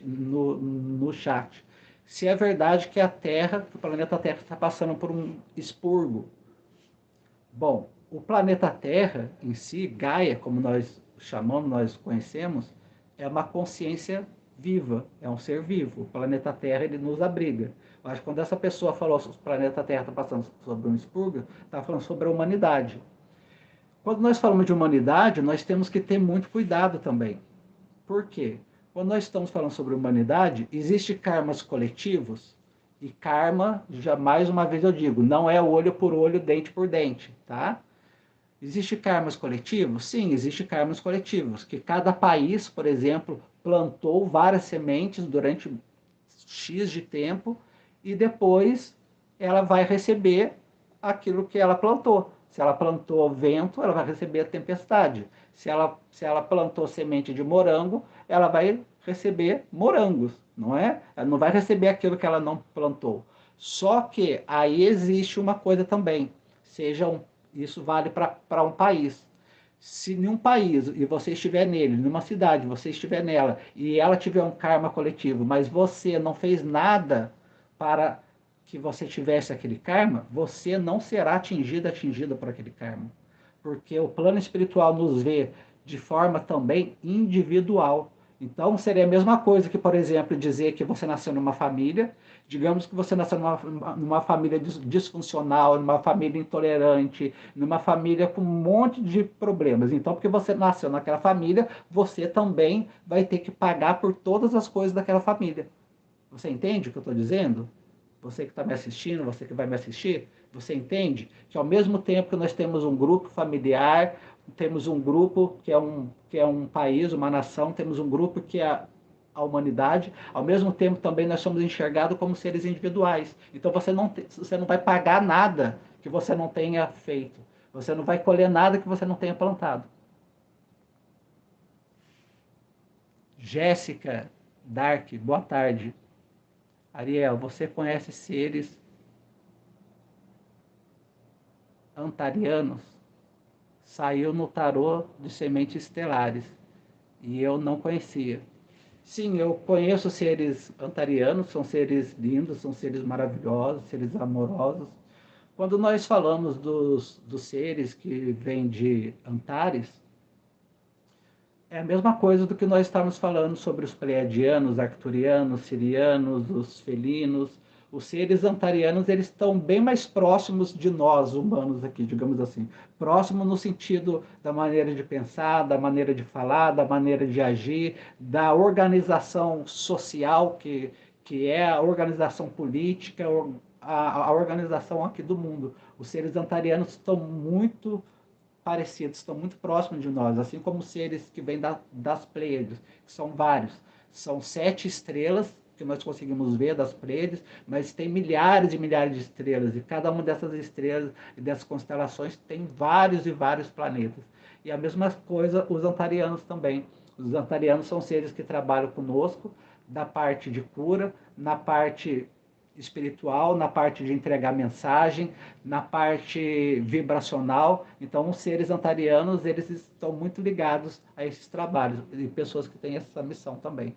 no chat, se é verdade que a Terra, que o planeta Terra está passando por um expurgo. Bom, o planeta Terra em si, Gaia, como nós chamamos, nós conhecemos, é uma consciência viva, é um ser vivo. O planeta Terra, ele nos abriga. Eu acho que quando essa pessoa falou que o planeta Terra está passando sobre um expurgo, está falando sobre a humanidade. Quando nós falamos de humanidade, nós temos que ter muito cuidado também. Por quê? Quando nós estamos falando sobre humanidade, existem karmas coletivos, e karma, já mais uma vez eu digo, não é olho por olho, dente por dente, tá? Existe karmas coletivos? Sim, existe karmas coletivos, que cada país, por exemplo, plantou várias sementes durante X de tempo e depois ela vai receber aquilo que ela plantou. Se ela plantou vento, ela vai receber a tempestade. Se ela plantou semente de morango, ela vai receber morangos, não é? Ela não vai receber aquilo que ela não plantou. Só que aí existe uma coisa também, seja isso vale para um país. Se em um país e você estiver nele, numa cidade, você estiver nela e ela tiver um karma coletivo, mas você não fez nada para que você tivesse aquele karma, você não será atingida por aquele karma. Porque o plano espiritual nos vê de forma também individual. Então, seria a mesma coisa que, por exemplo, dizer que você nasceu numa família, digamos que você nasceu numa família disfuncional, numa família intolerante, numa família com um monte de problemas. Então, porque você nasceu naquela família, você também vai ter que pagar por todas as coisas daquela família. Você entende o que eu estou dizendo? Você que está me assistindo, você que vai me assistir, você entende que ao mesmo tempo que nós temos um grupo familiar, temos um grupo que é um país, uma nação, temos um grupo que é a humanidade, ao mesmo tempo também nós somos enxergados como seres individuais. Então você não vai pagar nada que você não tenha feito. Você não vai colher nada que você não tenha plantado. Jéssica Dark, boa tarde. Ariel, você conhece seres antarianos? Saiu no tarô de sementes estelares e eu não conhecia. Sim, eu conheço seres antarianos, são seres lindos, são seres maravilhosos, seres amorosos. Quando nós falamos dos seres que vêm de Antares, é a mesma coisa do que nós estamos falando sobre os pleiadianos, arcturianos, sirianos, os felinos. Os seres antarianos, eles estão bem mais próximos de nós, humanos aqui, digamos assim. Próximo no sentido da maneira de pensar, da maneira de falar, da maneira de agir, da organização social, que é a organização política, a organização aqui do mundo. Os seres antarianos estão muito parecidos, estão muito próximos de nós, assim como os seres que vêm das Pleiades, que são vários. São 7 estrelas que nós conseguimos ver das Pleiades, mas tem milhares e milhares de estrelas, e cada uma dessas estrelas e dessas constelações tem vários e vários planetas. E a mesma coisa os antarianos também. Os antarianos são seres que trabalham conosco, da parte de cura, na parte espiritual, na parte de entregar mensagem, na parte vibracional. Então, os seres antarianos, eles estão muito ligados a esses trabalhos e pessoas que têm essa missão também.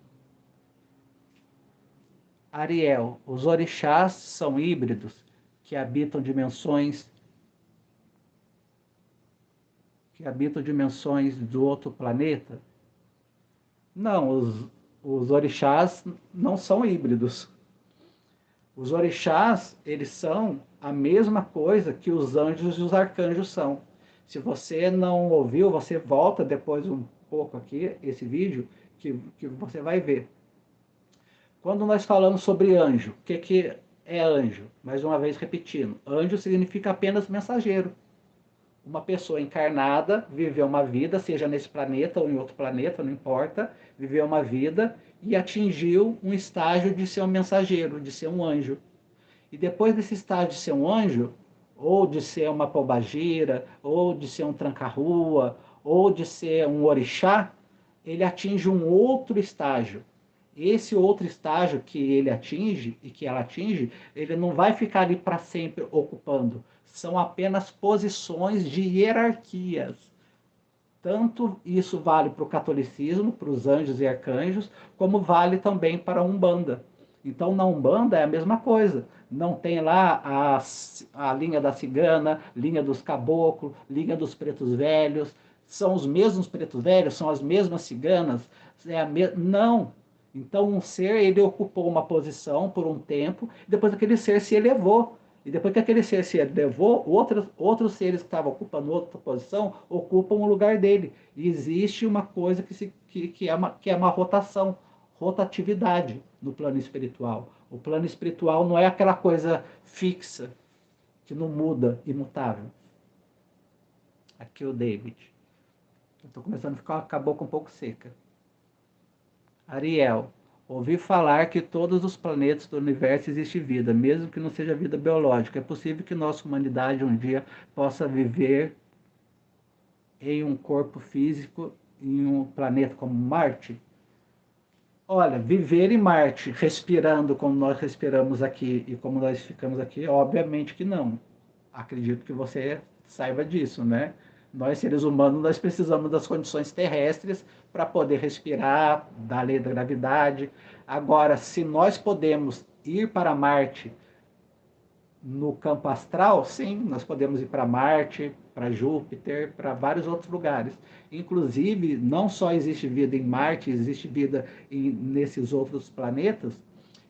Ariel, os orixás são híbridos que habitam dimensões que habitam dimensões do outro planeta? Não, os orixás não são híbridos. Os orixás, eles são a mesma coisa que os anjos e os arcanjos são. Se você não ouviu, você volta depois um pouco aqui, esse vídeo, que você vai ver. Quando nós falamos sobre anjo, o que é anjo? Mais uma vez repetindo, anjo significa apenas mensageiro. Uma pessoa encarnada viveu uma vida, seja nesse planeta ou em outro planeta, não importa, viveu uma vida e atingiu um estágio de ser um mensageiro, de ser um anjo. E depois desse estágio de ser um anjo, ou de ser uma pombagira, ou de ser um tranca-rua, ou de ser um orixá, ele atinge um outro estágio. Esse outro estágio que ele atinge e que ela atinge, ele não vai ficar ali para sempre ocupando. São apenas posições de hierarquias. Tanto isso vale para o catolicismo, para os anjos e arcanjos, como vale também para a Umbanda. Então, na Umbanda é a mesma coisa. Não tem lá a linha da cigana, linha dos caboclos, linha dos pretos velhos. São os mesmos pretos velhos, são as mesmas ciganas. Não. Então, um ser, ele ocupou uma posição por um tempo, depois aquele ser se elevou. E depois que aquele ser se elevou, outros seres que estavam ocupando outra posição ocupam o lugar dele. E existe uma coisa que é uma rotação, rotatividade no plano espiritual. O plano espiritual não é aquela coisa fixa, que não muda, imutável. Aqui é o David. Eu estou começando a ficar com a boca um pouco seca. Ariel, ouvi falar que todos os planetas do universo existe vida, mesmo que não seja vida biológica. É possível que nossa humanidade um dia possa viver em um corpo físico em um planeta como Marte? Olha, viver em Marte, respirando como nós respiramos aqui e como nós ficamos aqui, obviamente que não. Acredito que você saiba disso, né? Nós, seres humanos, nós precisamos das condições terrestres para poder respirar, da lei da gravidade. Agora, se nós podemos ir para Marte no campo astral, sim, nós podemos ir para Marte, para Júpiter, para vários outros lugares. Inclusive, não só existe vida em Marte, existe vida nesses outros planetas,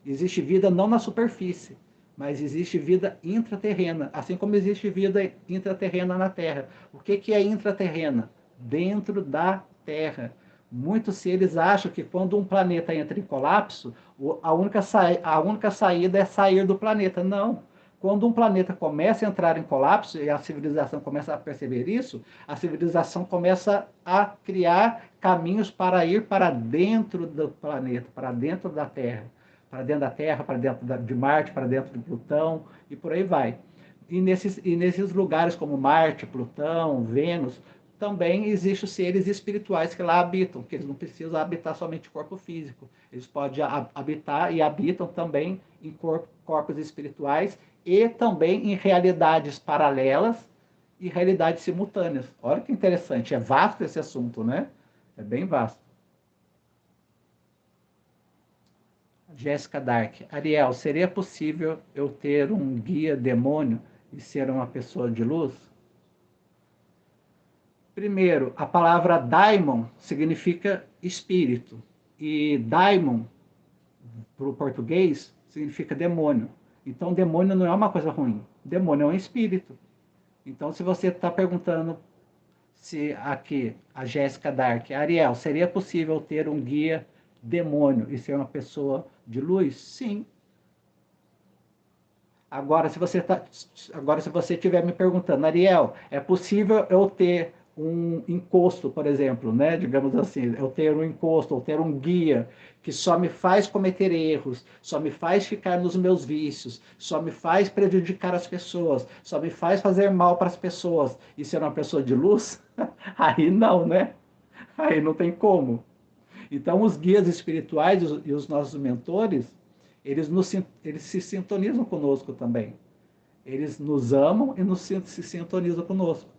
existe vida não na superfície, mas existe vida intraterrena, assim como existe vida intraterrena na Terra. O que é intraterrena? Dentro da Terra. Muitos seres acham que quando um planeta entra em colapso, a única saída é sair do planeta. Não. Quando um planeta começa a entrar em colapso e a civilização começa a perceber isso, a civilização começa a criar caminhos para ir para dentro do planeta, para dentro da Terra. Para dentro da Terra, para dentro de Marte, para dentro de Plutão e por aí vai. E nesses lugares como Marte, Plutão, Vênus, também existem seres espirituais que lá habitam, que eles não precisam habitar somente corpo físico. Eles podem habitar e habitam também em corpos espirituais e também em realidades paralelas e realidades simultâneas. Olha que interessante, é vasto esse assunto, né? É bem vasto. Jéssica Dark. Ariel, seria possível eu ter um guia demônio e ser uma pessoa de luz? Primeiro, a palavra daimon significa espírito. E daimon, para o português, significa demônio. Então, demônio não é uma coisa ruim. Demônio é um espírito. Então, se você está perguntando se aqui, a Jéssica Dark, Ariel, seria possível ter um guia demônio e ser uma pessoa de luz? Sim. Agora, se você estiver me perguntando, Ariel, é possível eu ter um encosto, por exemplo, né? Digamos assim, eu ter um encosto, ou ter um guia que só me faz cometer erros, só me faz ficar nos meus vícios, só me faz prejudicar as pessoas, só me faz fazer mal para as pessoas e ser uma pessoa de luz? Aí não, né? Aí não tem como. Então, os guias espirituais e os nossos mentores, eles se sintonizam conosco também. Eles nos amam e se sintonizam conosco.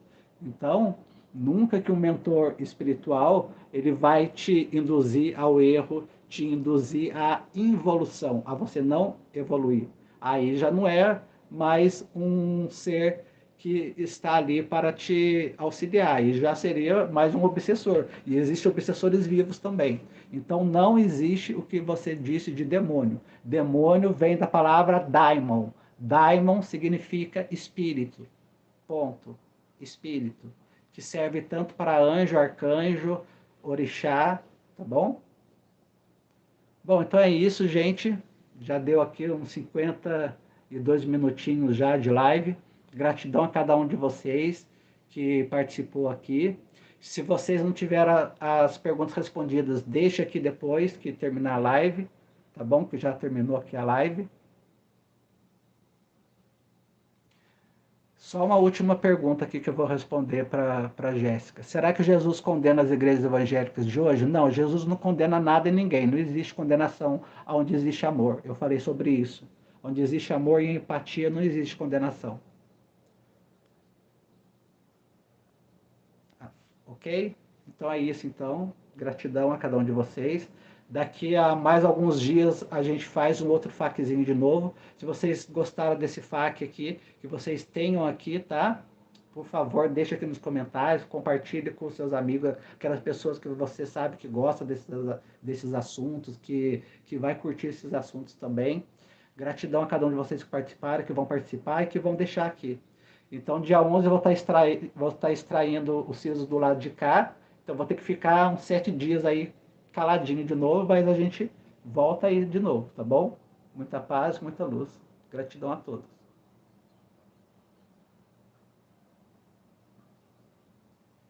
Então, nunca que um mentor espiritual ele vai te induzir ao erro, te induzir à involução, a você não evoluir. Aí já não é mais um ser que está ali para te auxiliar, e já seria mais um obsessor. E existem obsessores vivos também. Então não existe o que você disse de demônio. Demônio vem da palavra daimon. Daimon significa espírito. Ponto. Espírito. Que serve tanto para anjo, arcanjo, orixá, tá bom? Bom, então é isso, gente. Já deu aqui uns 52 minutinhos já de live. Gratidão a cada um de vocês que participou aqui. Se vocês não tiveram as perguntas respondidas, deixa aqui depois que terminar a live, tá bom? Que já terminou aqui a live. Só uma última pergunta aqui que eu vou responder para a Jéssica. Será que Jesus condena as igrejas evangélicas de hoje? Não, Jesus não condena nada e ninguém. Não existe condenação onde existe amor. Eu falei sobre isso. Onde existe amor e empatia, não existe condenação. Ok? Então é isso, então. Gratidão a cada um de vocês. Daqui a mais alguns dias a gente faz um outro FAQzinho de novo. Se vocês gostaram desse FAQ aqui, que vocês tenham aqui, tá? Por favor, deixa aqui nos comentários, compartilhe com seus amigos, aquelas pessoas que você sabe que gosta desses assuntos, que vai curtir esses assuntos também. Gratidão a cada um de vocês que participaram, que vão participar e que vão deixar aqui. Então, dia 11 eu vou estar extraindo os sisos do lado de cá. Então, vou ter que ficar uns 7 dias aí caladinho de novo, mas a gente volta aí de novo, tá bom? Muita paz, muita luz. Gratidão a todos.